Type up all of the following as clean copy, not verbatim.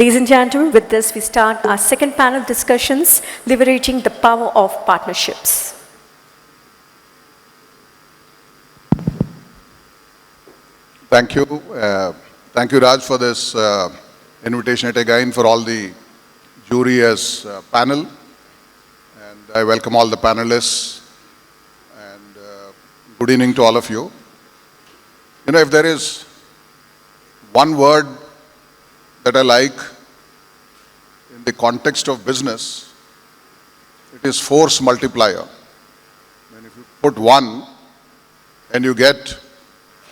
Ladies and gentlemen, with this we start our second panel discussions, leveraging the power of partnerships. Thank you. Thank you, Raj, for this invitation yet again for all the jury as panel. And I welcome all the panelists and good evening to all of you. You know, if there is one word that I like in the context of business, it is force multiplier. And if you put one and you get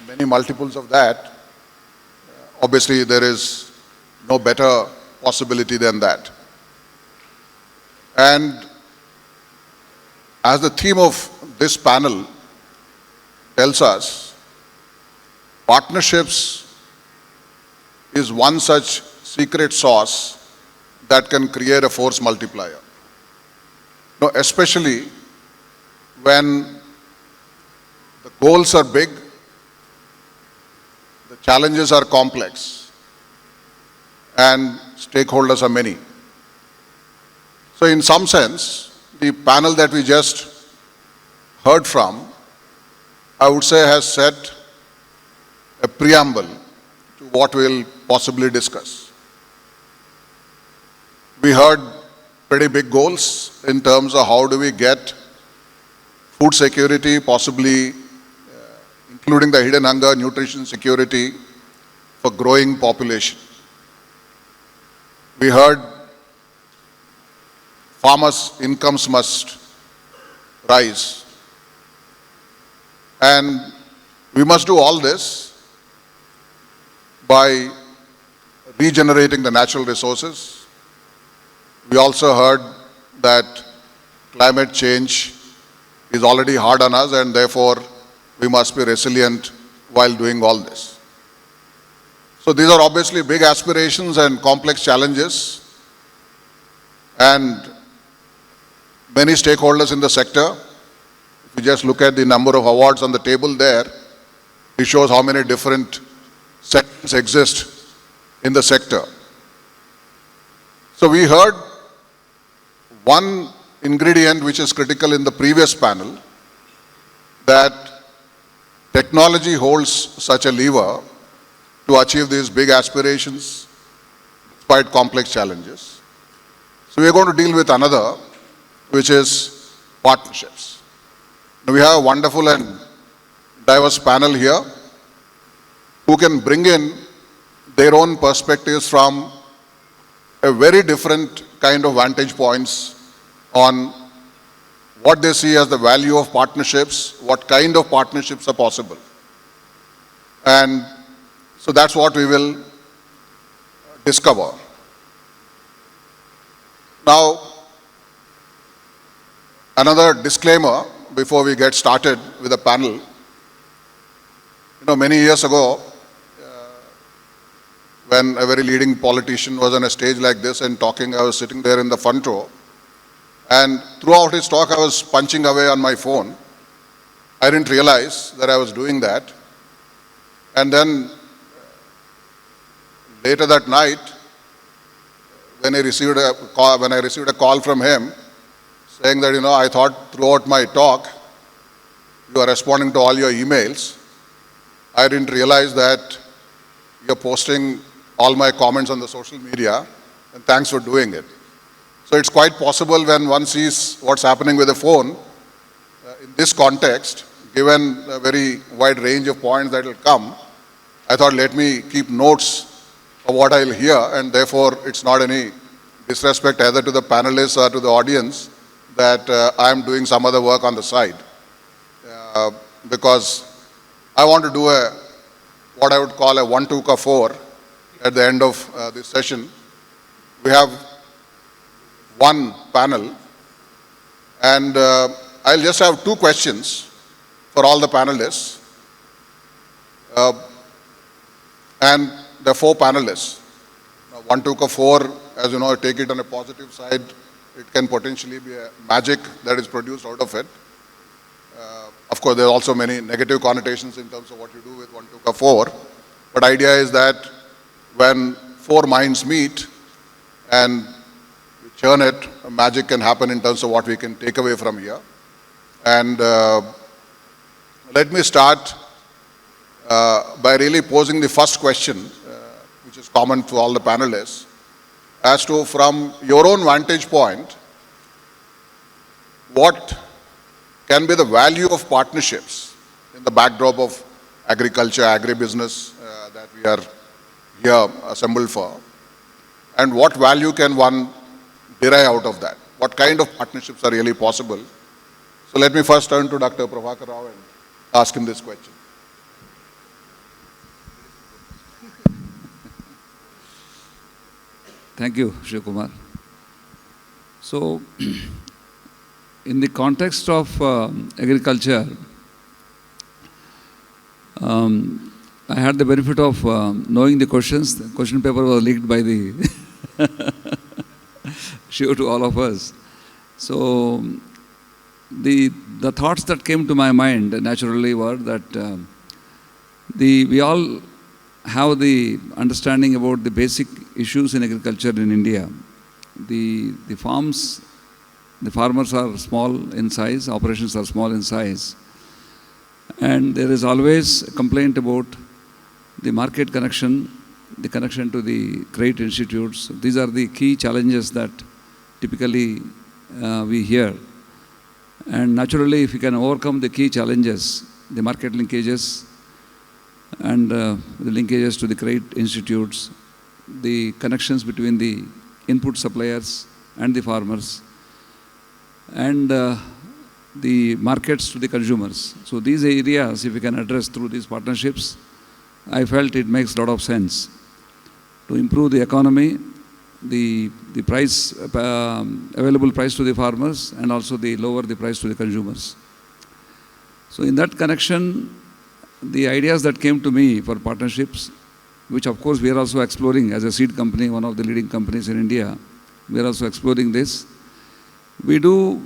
many multiples of that, obviously there is no better possibility than that. And as the theme of this panel tells us, partnerships is one such secret sauce that can create a force multiplier. Now, especially when the goals are big, the challenges are complex, and stakeholders are many. So in some sense, the panel that we just heard from, I would say has set a preamble to what we'll possibly discuss. We heard pretty big goals in terms of how do we get food security, possibly including the hidden hunger, nutrition security for growing population. We heard farmers' incomes must rise. And we must do all this by regenerating the natural resources. We also heard that climate change is already hard on us, and therefore we must be resilient while doing all this. So these are obviously big aspirations and complex challenges, and many stakeholders in the sector. If you just look at the number of awards on the table there, it shows how many different sectors exist in the sector. So we heard one ingredient which is critical in the previous panel, that technology holds such a lever to achieve these big aspirations despite complex challenges. So we are going to deal with another, which is partnerships. Now we have a wonderful and diverse panel here who can bring in their own perspectives from a very different kind of vantage points on what they see as the value of partnerships, what kind of partnerships are possible. And so that's what we will discover. Now, another disclaimer before we get started with the panel. You know, many years ago, when a very leading politician was on a stage like this and talking, I was sitting there in the front row. And throughout his talk, I was punching away on my phone. I didn't realize that I was doing that. And then later that night, when I received a call from him saying that, you know, I thought throughout my talk, you are responding to all your emails. I didn't realize that you're posting all my comments on the social media, and thanks for doing it. So it's quite possible when one sees what's happening with the phone, in this context, given a very wide range of points that will come, I thought let me keep notes of what I'll hear, and therefore it's not any disrespect either to the panelists or to the audience that I'm doing some other work on the side. Because I want to do what I would call a 1, 2, 4 at the end of this session. We have one panel, and I'll just have 2 questions for all the panelists. And there are 4 panelists. Now, 1, 2, 4, as you know, take it on a positive side, it can potentially be a magic that is produced out of it. Of course, there are also many negative connotations in terms of what you do with 1, 2, 4. But idea is that when 4 minds meet, and we churn it, magic can happen in terms of what we can take away from here. And let me start by really posing the first question, which is common to all the panelists, as to, from your own vantage point, what can be the value of partnerships in the backdrop of agriculture, agribusiness that we are here assembled for, and what value can one derive out of that? What kind of partnerships are really possible? So let me first turn to Dr. Prabhakar Rao and ask him this question. Thank you, Shri Kumar. So, in the context of agriculture, I had the benefit of knowing the questions. The question paper was leaked by the Shiva to all of us. So, the thoughts that came to my mind naturally were that we all have the understanding about the basic issues in agriculture in India. The farmers are small in size, operations are small in size, and there is always a complaint about the market connection, the connection to the great institutes. These are the key challenges that typically we hear. And naturally, if you can overcome the key challenges, the market linkages and the linkages to the great institutes, the connections between the input suppliers and the farmers, and the markets to the consumers. So these areas, if we can address through these partnerships, I felt it makes a lot of sense to improve the economy, the price, available price to the farmers, and also the lower the price to the consumers. So in that connection, the ideas that came to me for partnerships, which of course we are also exploring as a seed company, one of the leading companies in India, we are also exploring this. We do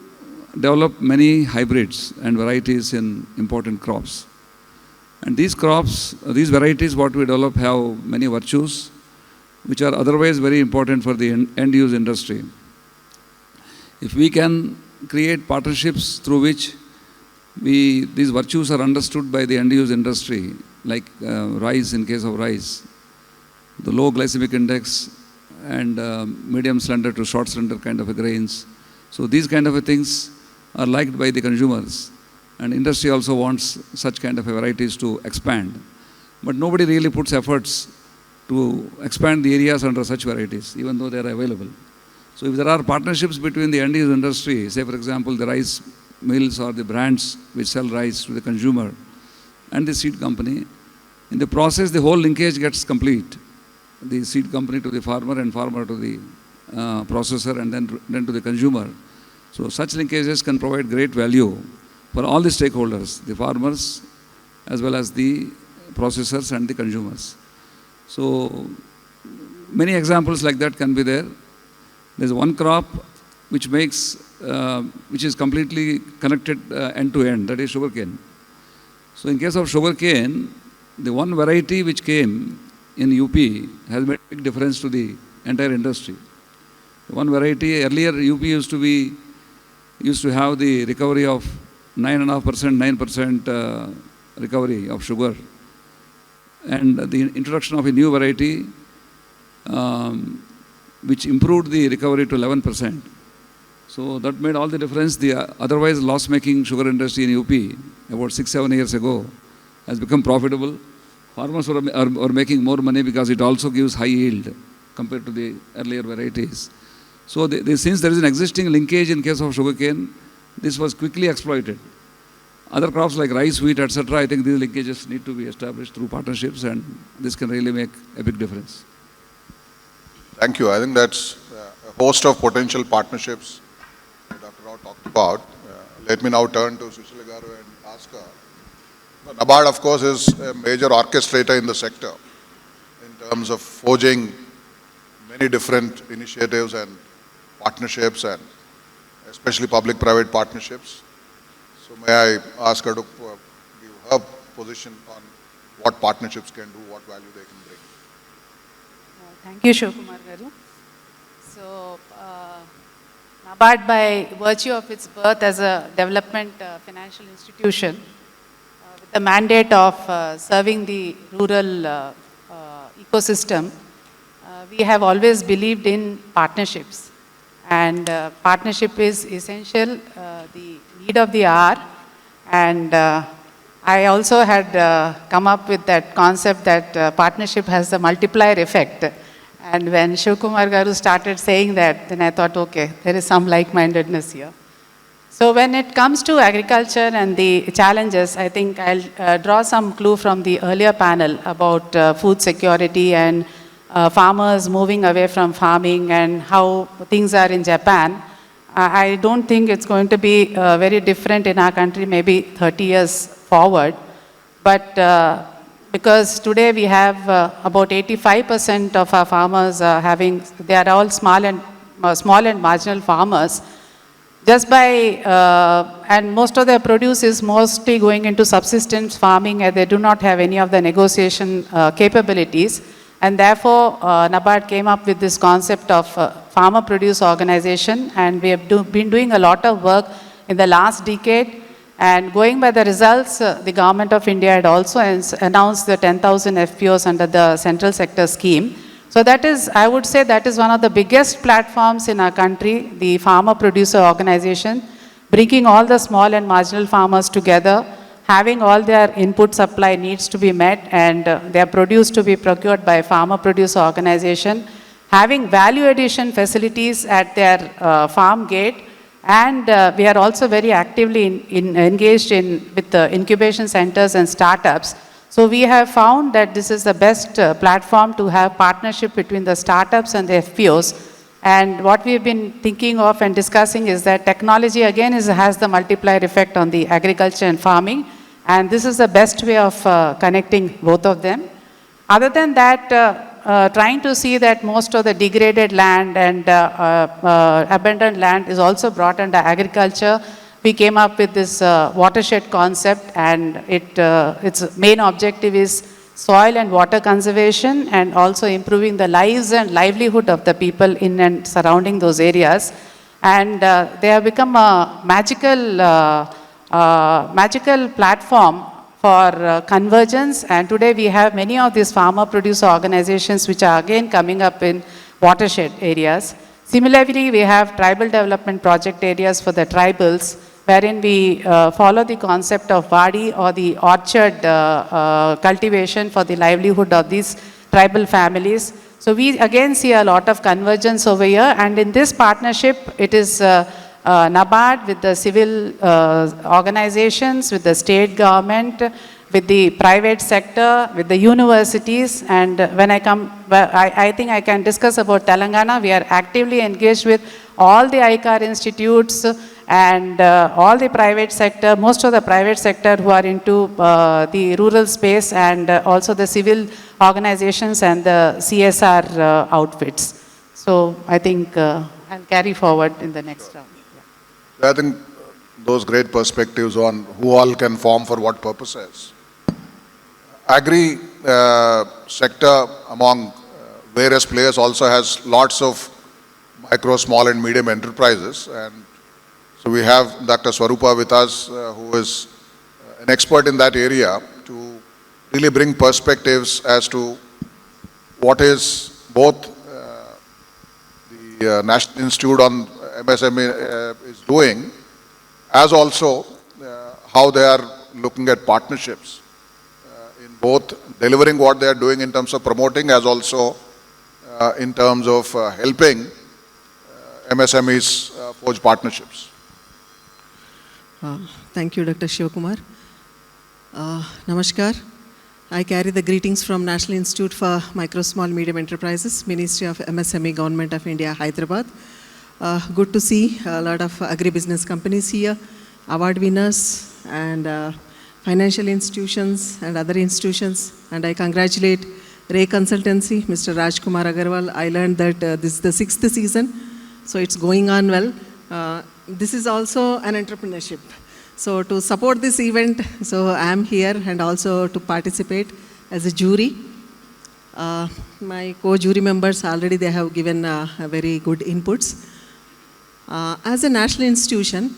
develop many hybrids and varieties in important crops. And these crops, these varieties what we develop have many virtues, which are otherwise very important for the end-use industry. If we can create partnerships through which these virtues are understood by the end-use industry, like rice, in case of rice, the low glycemic index and medium slender to short slender kind of grains. So these kind of things are liked by the consumers, and industry also wants such kind of varieties to expand. But nobody really puts efforts to expand the areas under such varieties, even though they are available. So if there are partnerships between the end-use industry, say for example the rice mills or the brands which sell rice to the consumer and the seed company, in the process the whole linkage gets complete. The seed company to the farmer and farmer to the processor and then to the consumer. So such linkages can provide great value for all the stakeholders, the farmers as well as the processors and the consumers. So many examples like that can be there. There's one crop which is completely connected end to end, that is sugarcane. So in case of sugarcane, the one variety which came in UP has made a big difference to the entire industry. One variety, earlier UP used to have the recovery of 9.5%, 9% recovery of sugar. And the introduction of a new variety which improved the recovery to 11%. So that made all the difference. The otherwise loss-making sugar industry in UP about 6-7 years ago has become profitable. Farmers are making more money because it also gives high yield compared to the earlier varieties. So since there is an existing linkage in case of sugarcane, this was quickly exploited. Other crops like rice, wheat, etc., I think these linkages need to be established through partnerships, and this can really make a big difference. Thank you. I think that's a host of potential partnerships Dr. Rao talked about. Let me now turn to Sushila Garu and ask her. NABARD, of course, is a major orchestrator in the sector in terms of forging many different initiatives and partnerships, and especially public-private partnerships. So may I ask her to give her position on what partnerships can do, what value they can bring. Thank you, Kumar garu. So, NABARD, by virtue of its birth as a development financial institution, with the mandate of serving the rural ecosystem, we have always believed in partnerships. And partnership is essential, the need of the hour. And I also had come up with that concept that partnership has the multiplier effect. And when Shiv Kumar Garu started saying that, then I thought, okay, there is some like-mindedness here. So when it comes to agriculture and the challenges, I think I'll draw some clue from the earlier panel about food security and farmers moving away from farming and how things are in Japan. I don't think it's going to be very different in our country, maybe 30 years forward. But because today we have about 85% of our farmers they are all small and marginal farmers. Just by, and most of their produce is mostly going into subsistence farming, and they do not have any of the negotiation capabilities. And therefore, NABARD came up with this concept of farmer produce organization, and we have been doing a lot of work in the last decade. And going by the results, the government of India had also announced the 10,000 FPOs under the central sector scheme. So that is, I would say that is one of the biggest platforms in our country, the farmer producer organization, bringing all the small and marginal farmers together, having all their input supply needs to be met and their produce to be procured by farmer producer organization, having value addition facilities at their farm gate. And we are also very actively engaged with the incubation centers and startups. So we have found that this is the best platform to have partnership between the startups and the FPOs. And what we've been thinking of and discussing is that technology again has the multiplier effect on the agriculture and farming. And this is the best way of connecting both of them. Other than that, trying to see that most of the degraded land and abandoned land is also brought under agriculture. We came up with this watershed concept, and its main objective is soil and water conservation and also improving the lives and livelihood of the people in and surrounding those areas. And they have become a magical platform for convergence, and today we have many of these farmer producer organizations which are again coming up in watershed areas. Similarly, we have tribal development project areas for the tribals, wherein we follow the concept of vadi or the orchard cultivation for the livelihood of these tribal families. So we again see a lot of convergence over here, and in this partnership it is NABARD with the civil organizations, with the state government, with the private sector, with the universities. And when I think I can discuss about Telangana. We are actively engaged with all the ICAR institutes and all the private sector, most of the private sector who are into the rural space, and also the civil organizations and the CSR outfits. So I think I'll carry forward in the next round. I think those great perspectives on who all can form for what purposes. Agri sector among various players also has lots of micro, small and medium enterprises, and so we have Dr. Swarupa with us who is an expert in that area to really bring perspectives as to what is both the National Institute on MSME is doing, as also how they are looking at partnerships in both delivering what they are doing in terms of promoting, as also in terms of helping MSMEs forge partnerships. Thank you, Dr. Shiva Kumar. Namaskar. I carry the greetings from National Institute for Micro, Small, Medium Enterprises, Ministry of MSME, Government of India, Hyderabad. Good to see a lot of agribusiness companies here, award winners and financial institutions and other institutions. And I congratulate Ray Consultancy, Mr. Rajkumar Agarwal. I learned that this is the 6th season, so it's going on well. This is also an entrepreneurship. So to support this event, so I am here and also to participate as a jury. My co-jury members already they have given very good inputs. As a national institution,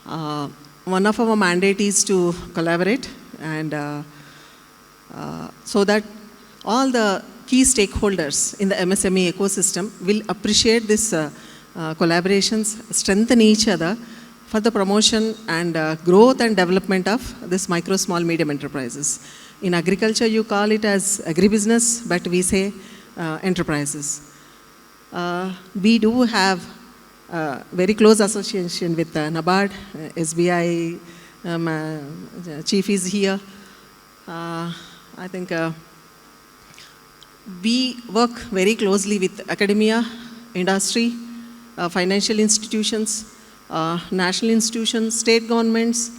one of our mandate is to collaborate and so that all the key stakeholders in the MSME ecosystem will appreciate this collaborations, strengthen each other for the promotion and growth and development of this micro, small, medium enterprises. In agriculture, you call it as agribusiness, but we say enterprises. We do have very close association with NABARD, SBI, chief is here. I think we work very closely with academia, industry, financial institutions, national institutions, state governments,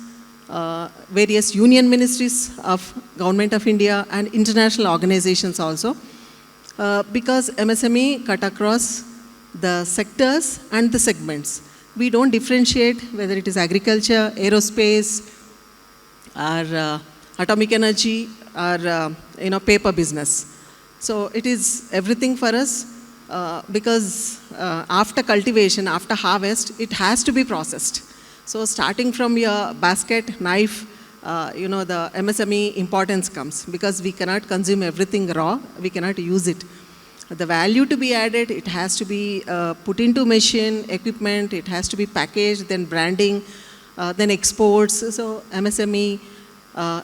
various union ministries of Government of India and international organizations also. Because MSME cut across the sectors and the segments. We don't differentiate whether it is agriculture, aerospace, or atomic energy, or paper business. So it is everything for us because after cultivation, after harvest, it has to be processed. So starting from your basket, knife, the MSME importance comes because we cannot consume everything raw, we cannot use it. The value to be added, it has to be put into machine, equipment, it has to be packaged, then branding, then exports. So MSME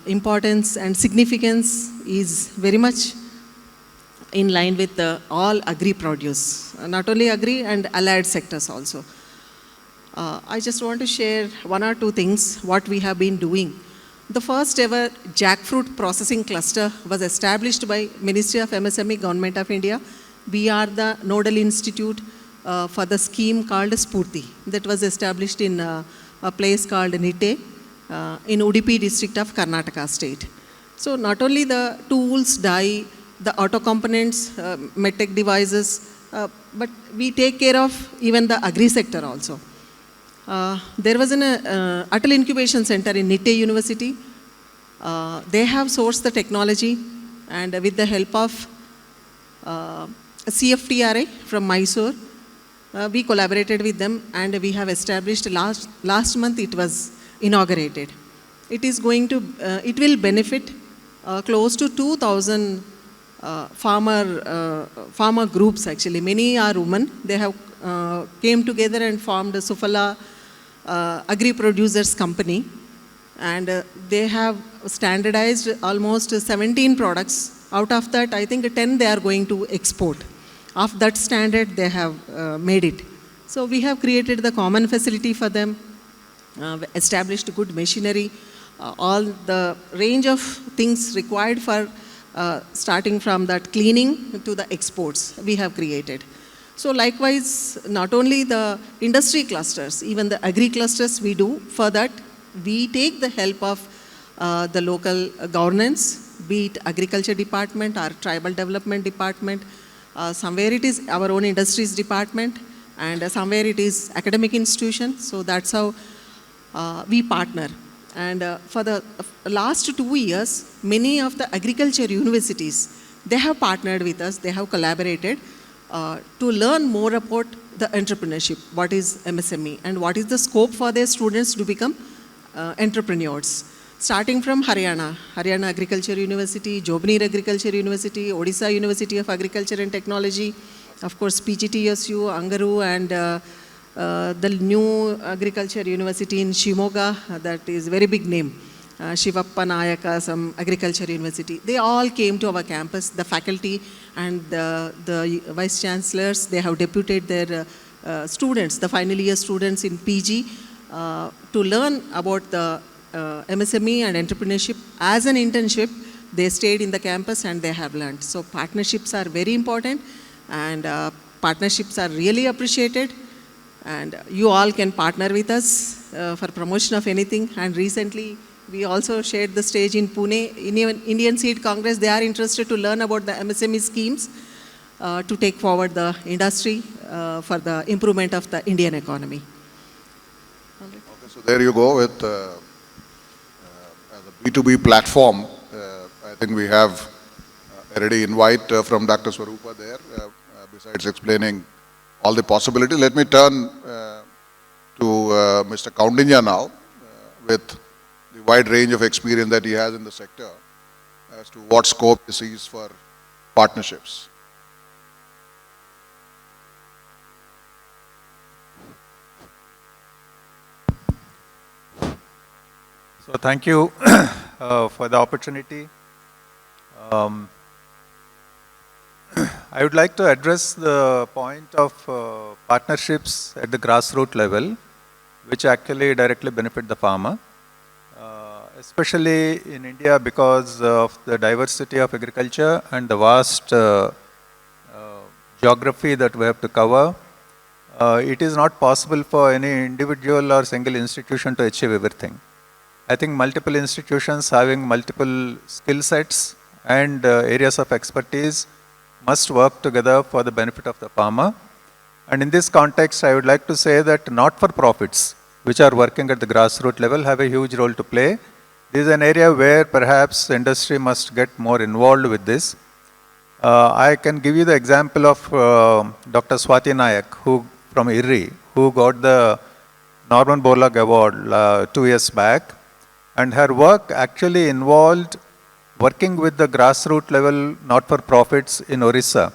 importance and significance is very much in line with all agri produce, not only agri and allied sectors also. I just want to share one or two things what we have been doing. The first ever jackfruit processing cluster was established by Ministry of MSME, Government of India. We are the nodal institute for the scheme called Spurti that was established in a place called Nitte in Udupi district of Karnataka state. So not only the tools, dye, the auto components, medtech devices, but we take care of even the agri sector also. There was an Atal Incubation Center in Nitte University. They have sourced the technology and with the help of CFTRA from Mysore, we collaborated with them and we have established last month it was inaugurated. It is going to, it will benefit close to 2,000 farmer groups actually. Many are women. They have came together and formed a Sufala Agri Producers Company and they have standardized almost 17 products. Out of that, I think 10 they are going to export. Of that standard, they have made it. So we have created the common facility for them, established good machinery, all the range of things required for starting from that cleaning to the exports we have created. So likewise, not only the industry clusters, even the agri clusters we do. For that, we take the help of the local governance, be it agriculture department or tribal development department. Somewhere it is our own industries department and somewhere it is academic institution. So that's how we partner. And for the last 2 years, many of the agriculture universities, they have partnered with us, they have collaborated to learn more about the entrepreneurship, what is MSME and what is the scope for their students to become entrepreneurs. Starting from Haryana Agriculture University, Jobneer Agriculture University, Odisha University of Agriculture and Technology, of course PGTSU, Angaru and the new Agriculture University in Shimoga, that is very big name, Shivappa Nayaka, some Agriculture University. They all came to our campus, the faculty and the vice chancellors, they have deputed their students, the final year students in PG to learn about the MSME and entrepreneurship. As an internship, they stayed in the campus and they have learned. So partnerships are very important and partnerships are really appreciated. And you all can partner with us for promotion of anything. And recently, we also shared the stage in Pune. Indian Seed Congress, they are interested to learn about the MSME schemes to take forward the industry for the improvement of the Indian economy. Okay, so there you go with as a B2B platform. I think we have a ready invite from Dr. Swarupa there, besides explaining all the possibilities. Let me turn to Mr. Kaundinya now, with the wide range of experience that he has in the sector, as to what scope he sees for partnerships. So thank you for the opportunity. I would like to address the point of partnerships at the grassroots level, which actually directly benefit the farmer, especially in India because of the diversity of agriculture and the vast geography that we have to cover. It is not possible for any individual or single institution to achieve everything. I think multiple institutions having multiple skill sets and areas of expertise must work together for the benefit of the farmer. And in this context, I would like to say that not-for-profits, which are working at the grassroots level, have a huge role to play. This is an area where perhaps industry must get more involved with this. I can give you the example of Dr. Swati Nayak, who from IRRI, who got the Norman Borlaug Award 2 years back. And her work actually involved working with the grassroots level not-for-profits in Orissa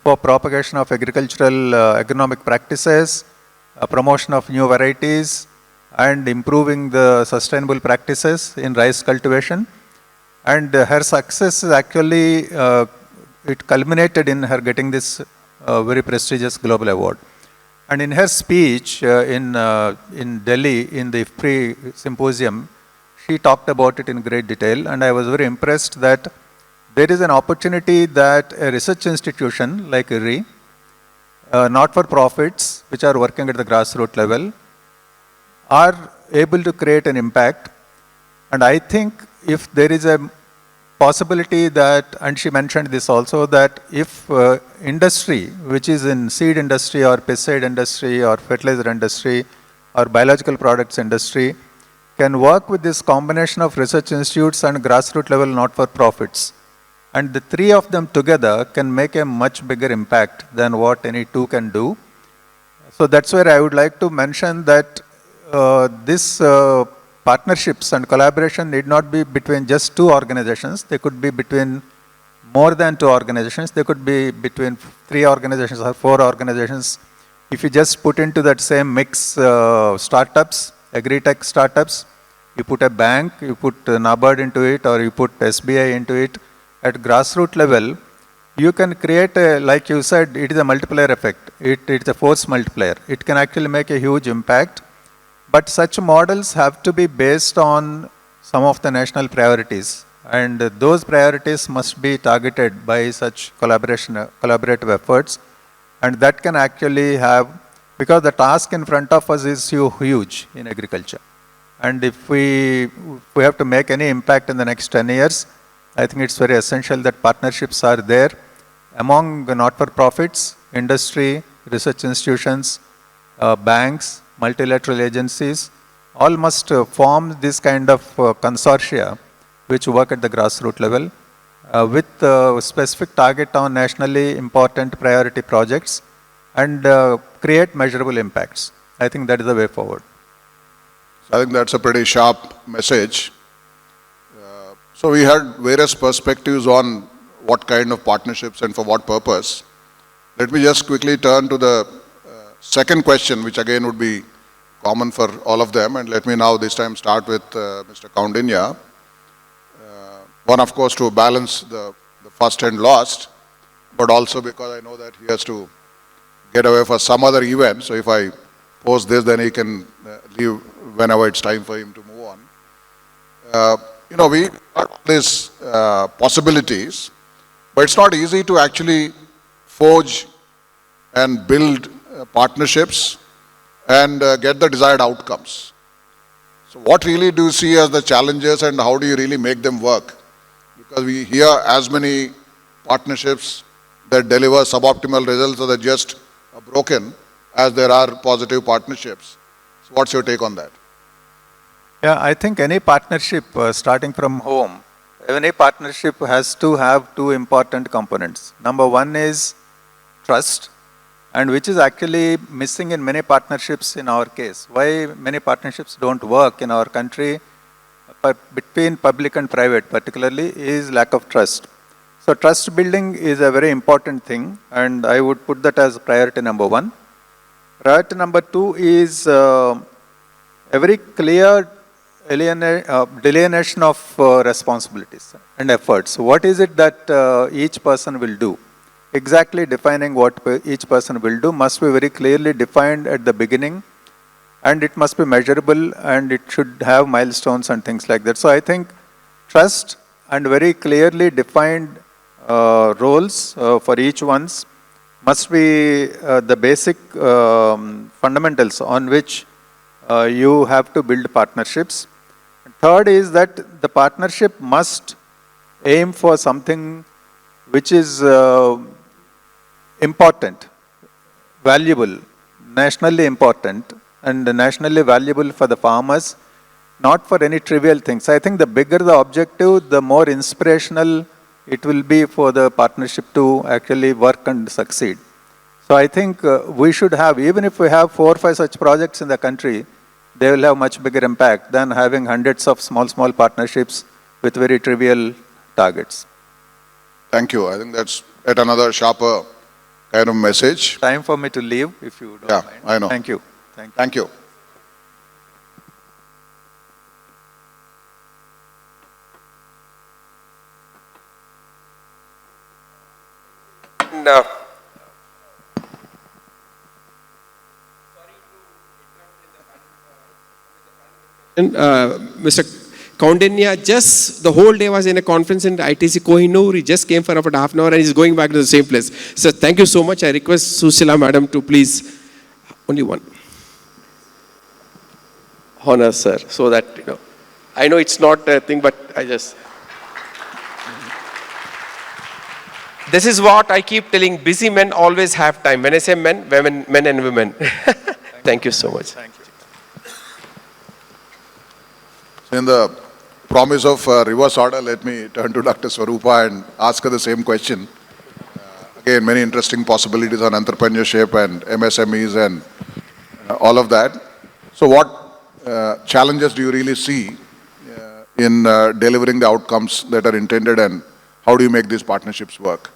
for propagation of agricultural agronomic practices, promotion of new varieties, and improving the sustainable practices in rice cultivation. And her success is actually, it culminated in her getting this very prestigious global award. And in her speech in Delhi, in the IFPRI symposium, she talked about it in great detail, and I was very impressed that there is an opportunity that a research institution like IRRI, not-for-profits, which are working at the grassroots level, are able to create an impact. And I think if there is a possibility that, and she mentioned this also, that if industry, which is in seed industry or pesticide industry or fertilizer industry or biological products industry, can work with this combination of research institutes and grassroots level not-for-profits. And the three of them together can make a much bigger impact than what any two can do. So that's where I would like to mention that this partnerships and collaboration need not be between just two organizations. They could be between more than two organizations. They could be between 3 organizations or 4 organizations. If you just put into that same mix startups, agri-tech startups, you put a bank, you put NABARD into it, or you put SBI into it, at grassroots level, you can create a, like you said, it is a multiplier effect. It's a force multiplier. It can actually make a huge impact. But such models have to be based on some of the national priorities. And those priorities must be targeted by such collaborative efforts. And that can actually have, because the task in front of us is huge in agriculture. And if we have to make any impact in the next 10 years, I think it's very essential that partnerships are there among the not-for-profits, industry, research institutions, banks, multilateral agencies. All must form this kind of consortia which work at the grassroots level with specific target on nationally important priority projects and create measurable impacts. I think that is the way forward. So I think that's a pretty sharp message. So we had various perspectives on what kind of partnerships and for what purpose. Let me just quickly turn to the second question, which again would be common for all of them. And let me now this time start with Mr. Kaundinya. One, of course, to balance the first and last, but also because I know that he has to get away for some other event. So if I post this, then he can leave whenever it's time for him to move on. We got these possibilities, but it's not easy to actually forge and build partnerships and get the desired outcomes. So what really do you see as the challenges and how do you really make them work? Because we hear as many partnerships that deliver suboptimal results or that just are broken as there are positive partnerships. So what's your take on that? Yeah, I think any partnership starting from home any partnership has to have two important components. Number one is trust, and which is actually missing in many partnerships in our case. Why many partnerships don't work in our country, but between public and private particularly, is lack of trust. So trust building is a very important thing, and I would put that as priority number one. Priority number two is a very clear delineation of responsibilities and efforts. What is it that each person will do? Exactly defining what each person will do must be very clearly defined at the beginning, and it must be measurable, and it should have milestones and things like that. So I think trust and very clearly defined roles for each one's must be the basic fundamentals on which you have to build partnerships. Third is that the partnership must aim for something which is important, valuable, nationally important, and nationally valuable for the farmers, not for any trivial things. I think the bigger the objective, the more inspirational it will be for the partnership to actually work and succeed. So I think we should have, even if we have 4 or 5 such projects in the country, they will have much bigger impact than having hundreds of small partnerships with very trivial targets. Thank you. I think that's yet another sharper kind of message. Time for me to leave, if you don't mind. I know. Thank you. Thank you. And, Mr. Kaundinya just the whole day was in a conference in ITC Kohinoor. He just came for about half an hour and he's going back to the same place. So thank you so much. I request Susila Madam to please, only one. Honor, sir, so that, I know it's not a thing, but I just... This is what I keep telling, busy men always have time. When I say men, women, men and women. Thank you so much. Thank you. In the promise of reverse order, let me turn to Dr. Swarupa and ask her the same question. Again, many interesting possibilities on entrepreneurship and MSMEs and all of that. So what challenges do you really see in delivering the outcomes that are intended, and how do you make these partnerships work?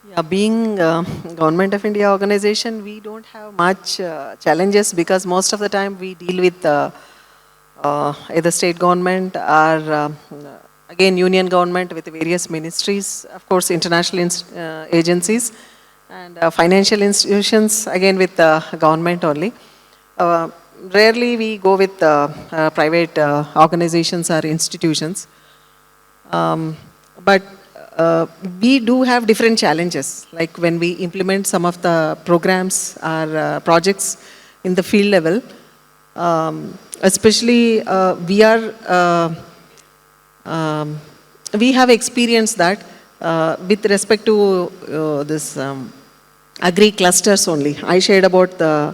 Yeah, being Government of India organization, we don't have much challenges because most of the time we deal with either state government or again union government with various ministries, of course international agencies, and financial institutions again with government only. Rarely we go with private organizations or institutions. But we do have different challenges, like when we implement some of the programs or projects in the field level, especially we have experienced that with respect to this agri clusters only. I shared about the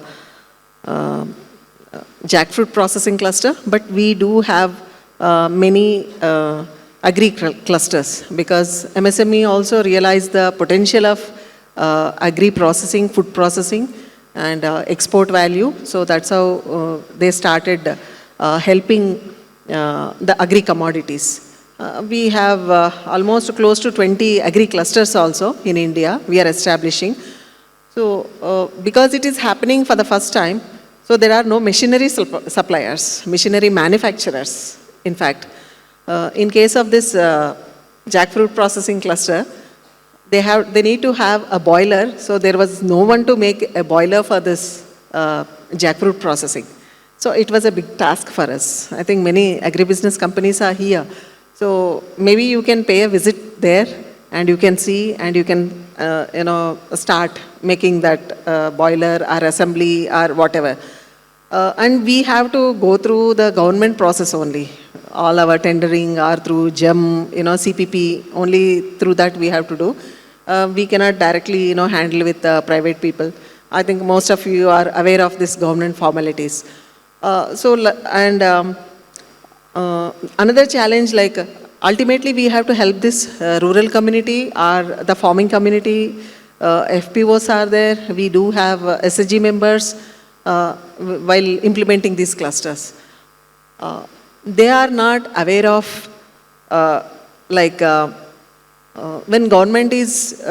jackfruit processing cluster, but we do have many agri clusters, because MSME also realized the potential of agri processing, food processing, and export value. So that's how they started helping the agri commodities. We have almost close to 20 agri clusters also in India we are establishing. So because it is happening for the first time, so there are no machinery suppliers, machinery manufacturers, in fact. In case of this jackfruit processing cluster, they need to have a boiler, so there was no one to make a boiler for this jackfruit processing. So it was a big task for us. I think many agribusiness companies are here. So maybe you can pay a visit there and you can see, and you can start making that boiler or assembly or whatever. And we have to go through the government process only. All our tendering are through GEM, CPP, only through that we have to do. we cannot directly, handle with private people. I think most of you are aware of this government formalities. Another challenge, like ultimately we have to help this rural community or the farming community. FPOs are there. We do have SSG members while implementing these clusters. They are not aware of when government is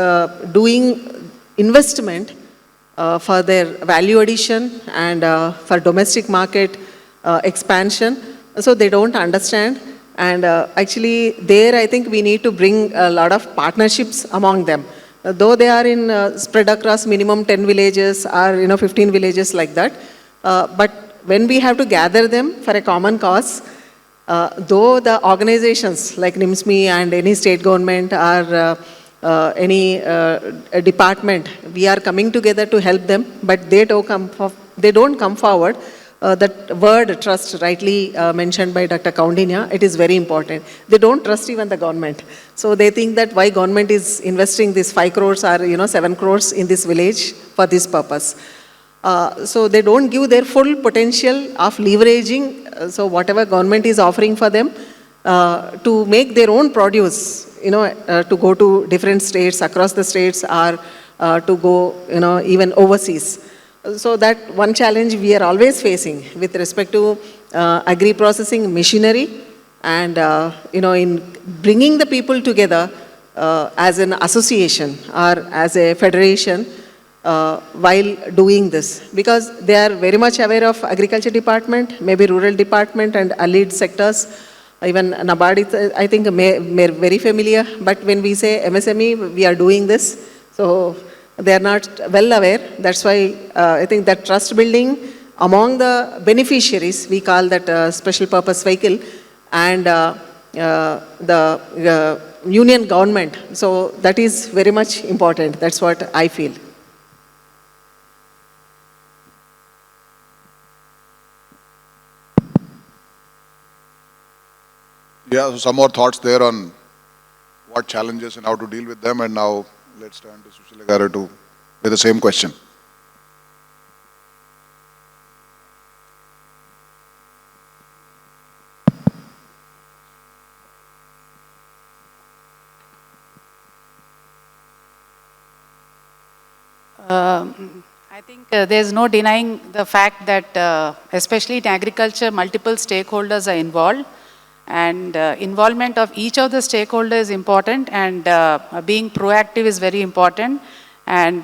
doing investment for their value addition and for domestic market expansion, so they don't understand. And actually there I think we need to bring a lot of partnerships among them. Though they are in spread across minimum 10 villages or 15 villages like that, but when we have to gather them for a common cause, though the organizations like NIMSMI and any state government or any department, we are coming together to help them, but they don't come forward. That word trust, rightly mentioned by Dr. Kaundinya, it is very important. They don't trust even the government. So they think that why government is investing this 5 crores or 7 crores in this village for this purpose. So they don't give their full potential of leveraging, so whatever government is offering for them to make their own produce, to go to different states, across the states, or to go, even overseas. So that one challenge we are always facing with respect to agri-processing machinery and, in bringing the people together as an association or as a federation while doing this. Because they are very much aware of agriculture department, maybe rural department and allied sectors. Even NABARD, I think, very familiar. But when we say MSME, we are doing this. So they are not well aware. That's why I think that trust building among the beneficiaries, we call that special purpose vehicle, and the union government. So that is very much important. That's what I feel. Yeah, so some more thoughts there on what challenges and how to deal with them. And now let's turn to Sushila Garu with the same question. I think there's no denying the fact that, especially in agriculture, multiple stakeholders are involved. And involvement of each of the stakeholders is important, and being proactive is very important. And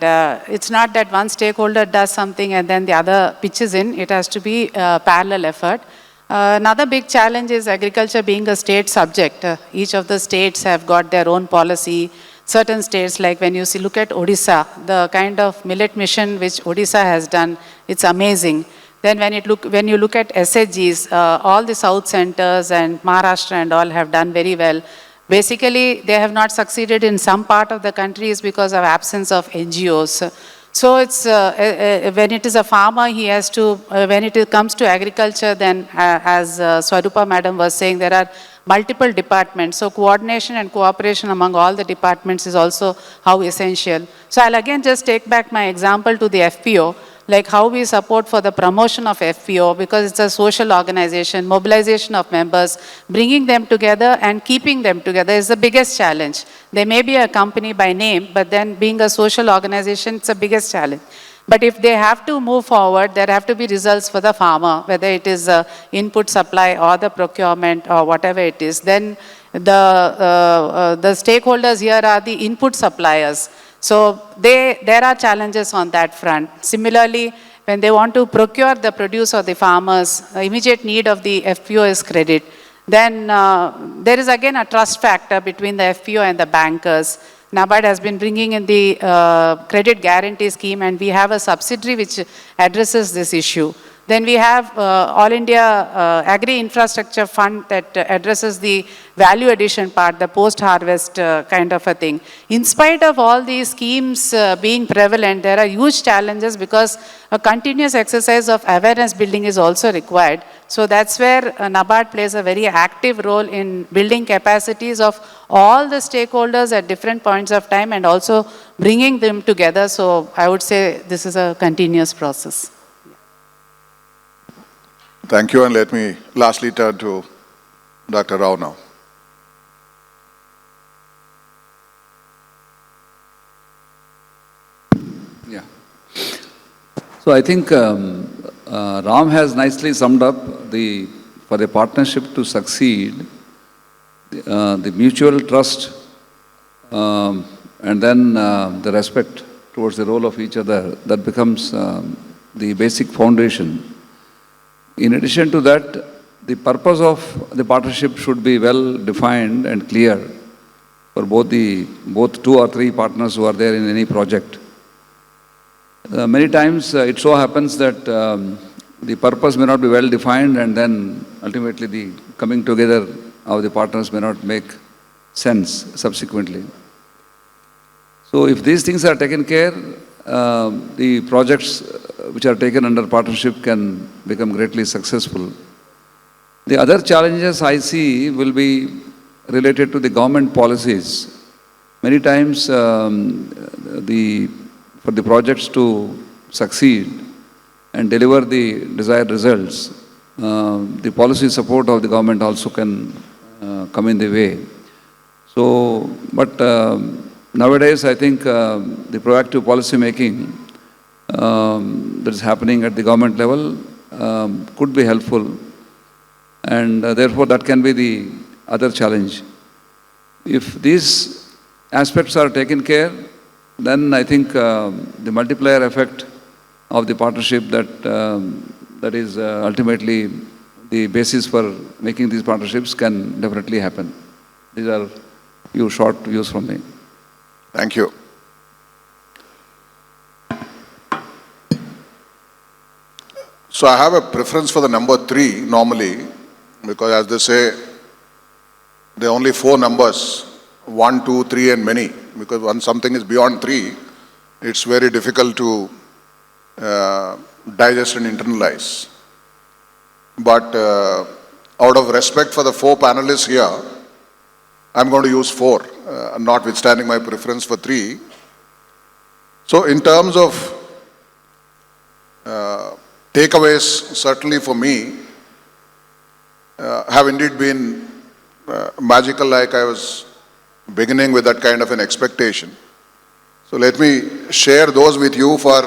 it's not that one stakeholder does something and then the other pitches in. It has to be a parallel effort. Another big challenge is agriculture being a state subject. Each of the states have got their own policy. Certain states, like when you look at Odisha, the kind of millet mission which Odisha has done, it's amazing. Then when you look at SHGs, all the south centers and Maharashtra and all have done very well. Basically, they have not succeeded in some part of the country is because of absence of NGOs. So it's, when it is a farmer, he has to, when it comes to agriculture, then as Swarupa madam was saying, there are multiple departments. So coordination and cooperation among all the departments is also how essential. So I'll again just take back my example to the FPO. Like how we support for the promotion of FPO, because it's a social organization, mobilization of members, bringing them together and keeping them together is the biggest challenge. They may be a company by name, but then being a social organization, it's the biggest challenge. But if they have to move forward, there have to be results for the farmer, whether it is input supply or the procurement or whatever it is. Then the stakeholders here are the input suppliers. So there are challenges on that front. Similarly, when they want to procure the produce of the farmers, the immediate need of the FPO is credit. Then there is again a trust factor between the FPO and the bankers. NABARD has been bringing in the credit guarantee scheme, and we have a subsidiary which addresses this issue. Then we have All India Agri Infrastructure Fund that addresses the value addition part, the post-harvest kind of a thing. In spite of all these schemes being prevalent, there are huge challenges because a continuous exercise of awareness building is also required. So that's where NABARD plays a very active role in building capacities of all the stakeholders at different points of time and also bringing them together. So I would say this is a continuous process. Thank you, and let me lastly turn to Dr. Rao now. Yeah. So I think Ram has nicely summed up for a partnership to succeed, the mutual trust and then the respect towards the role of each other, that becomes the basic foundation. In addition to that, the purpose of the partnership should be well defined and clear for both 2 or 3 partners who are there in any project. Many times it so happens that the purpose may not be well defined, and then ultimately the coming together of the partners may not make sense subsequently. So if these things are taken care, the projects which are taken under partnership can become greatly successful. The other challenges I see will be related to the government policies. Many times for the projects to succeed and deliver the desired results, the policy support of the government also can come in the way. So, but nowadays I think the proactive policy making that is happening at the government level could be helpful, and therefore that can be the other challenge. If these aspects are taken care, then I think the multiplier effect of the partnership that is ultimately the basis for making these partnerships can definitely happen. These are few short views from me. Thank you. So I have a preference for the number 3 normally, because as they say, there are only 4 numbers, 1, 2, 3 and many, because once something is beyond 3, it's very difficult to digest and internalize. But out of respect for the 4 panelists here, I'm going to use 4, notwithstanding my preference for 3. So in terms of takeaways, certainly for me, have indeed been magical, like I was beginning with that kind of an expectation. So let me share those with you for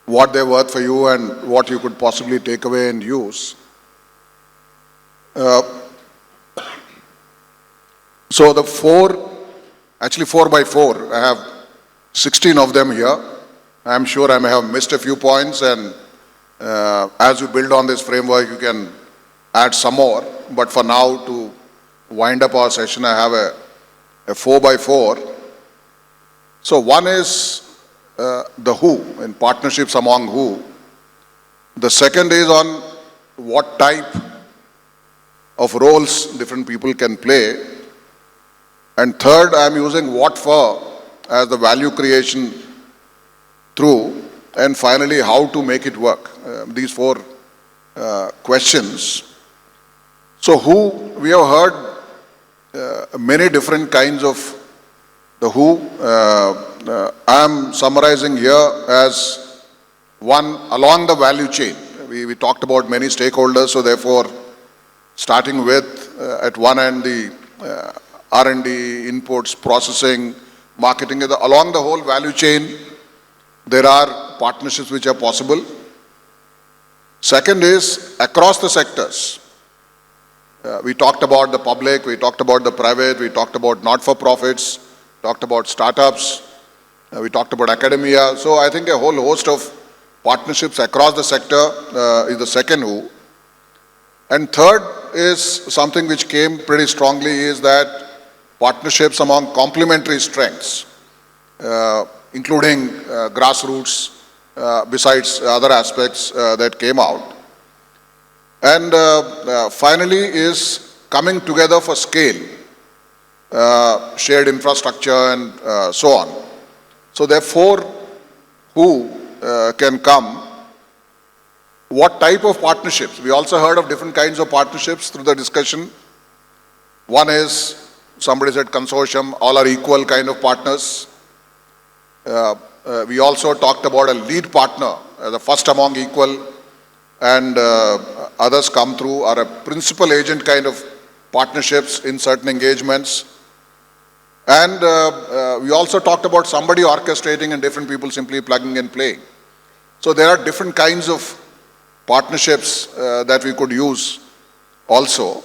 what they're worth for you and what you could possibly take away and use. So the 4, actually 4 by 4, I have 16 of them here. I'm sure I may have missed a few points, and as you build on this framework, you can add some more. But for now, to wind up our session, I have a 4 by 4. So one is the who, in partnerships among who. The second is on what type of roles different people can play. And third, I'm using what for as the value creation through, and finally, how to make it work. These 4 questions. So who, we have heard many different kinds of the who. I am summarizing here as one along the value chain. We talked about many stakeholders, so therefore, starting with at one end the R&D, inputs, processing, marketing, along the whole value chain, there are partnerships which are possible. Second is across the sectors. We talked about the public, we talked about the private, we talked about not-for-profits, talked about startups, we talked about academia. So I think a whole host of partnerships across the sector is the second who. And third is something which came pretty strongly, is that partnerships among complementary strengths, including grassroots besides other aspects that came out. And finally is coming together for scale, shared infrastructure and so on. So therefore, who can come, what type of partnerships? We also heard of different kinds of partnerships through the discussion. One is, somebody said consortium, all are equal kind of partners. We also talked about a lead partner, the first among equal, and others come through, are a principal agent kind of partnerships in certain engagements. And we also talked about somebody orchestrating and different people simply plugging and playing. So there are different kinds of partnerships that we could use also.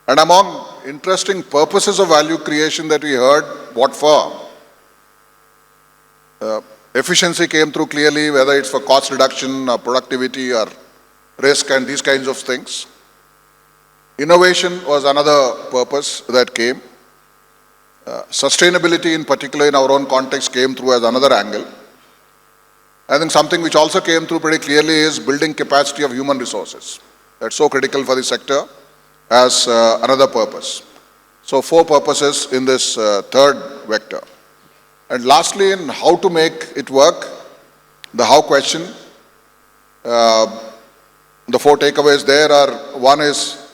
And among interesting purposes of value creation that we heard, what for? Efficiency came through clearly, whether it's for cost reduction or productivity or risk and these kinds of things. Innovation was another purpose that came. Sustainability in particular in our own context came through as another angle. I think something which also came through pretty clearly is building capacity of human resources. That's so critical for the sector as another purpose. So 4 purposes in this third vector. And lastly, in how to make it work, the how question, the 4 takeaways there are, one is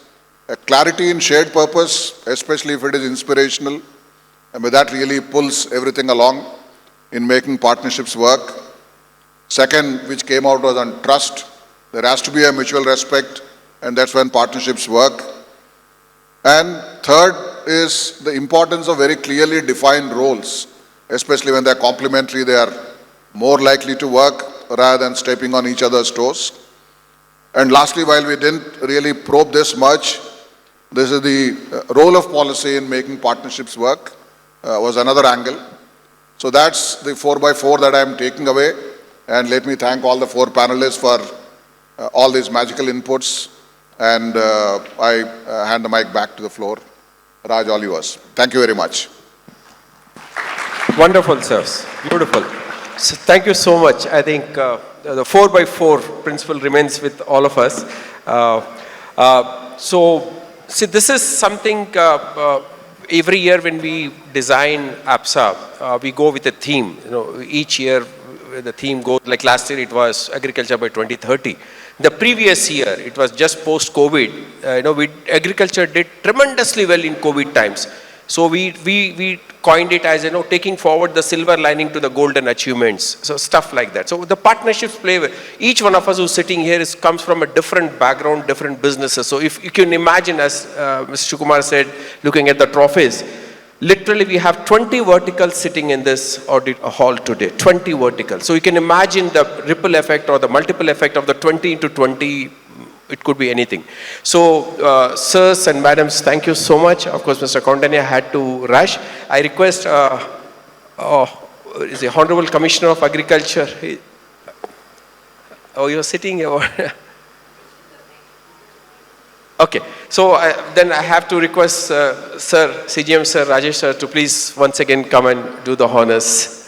a clarity in shared purpose, especially if it is inspirational, and that really pulls everything along in making partnerships work. Second, which came out, was on trust. There has to be a mutual respect, and that's when partnerships work. And third is the importance of very clearly defined roles, especially when they're complementary, they are more likely to work rather than stepping on each other's toes. And lastly, while we didn't really probe this much, this is the role of policy in making partnerships work, was another angle. So that's the 4x4 that I'm taking away. And let me thank all the 4 panelists for all these magical inputs. And I hand the mic back to the floor. Raj, all yours. Thank you very much. Wonderful, sirs. Beautiful. So thank you so much. I think the 4x4 principle remains with all of us. So, see, this is something every year when we design ABSA, we go with a theme. You know, each year the theme goes, like last year it was agriculture by 2030. The previous year, it was just post-COVID. Agriculture did tremendously well in COVID times. So we coined it as, taking forward the silver lining to the golden achievements. So stuff like that. So the partnerships play, each one of us who's sitting here comes from a different background, different businesses. So if you can imagine, as Mr. Kumar said, looking at the trophies, literally we have 20 verticals sitting in this audit hall today, 20 verticals. So you can imagine the ripple effect or the multiple effect of the 20 into 20. It could be anything. So, sirs and madams, thank you so much. Of course, Mr. Kaundinya had to rush. I request is the Honorable Commissioner of Agriculture. Oh, you're sitting here. Okay. So then I have to request Sir, CGM Sir, Rajesh Sir, to please once again come and do the honors.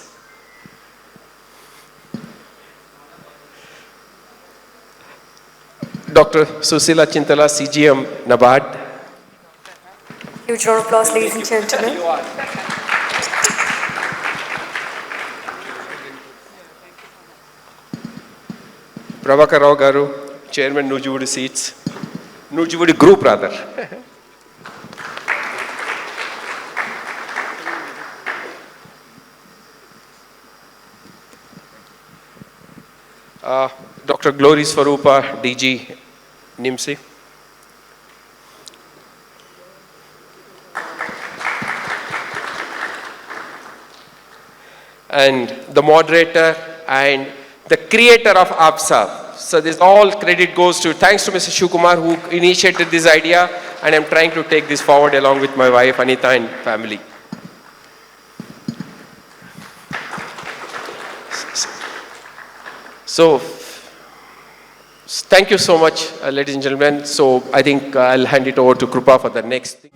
Dr. Susila Chintala, CGM, NABARD. Huge round of applause, ladies and gentlemen. Prabhakar Rao Garu, Chairman, Nujivudi Seats. Nujivudi Group, rather. Dr. Glory Swarupa, DG, NIMSI. And the moderator and the creator of ABSA. So this all credit goes to, thanks to Mr. Shivakumar who initiated this idea, and I'm trying to take this forward along with my wife Anita and family. So, thank you so much, ladies and gentlemen. So I think I'll hand it over to Krupa for the next thing.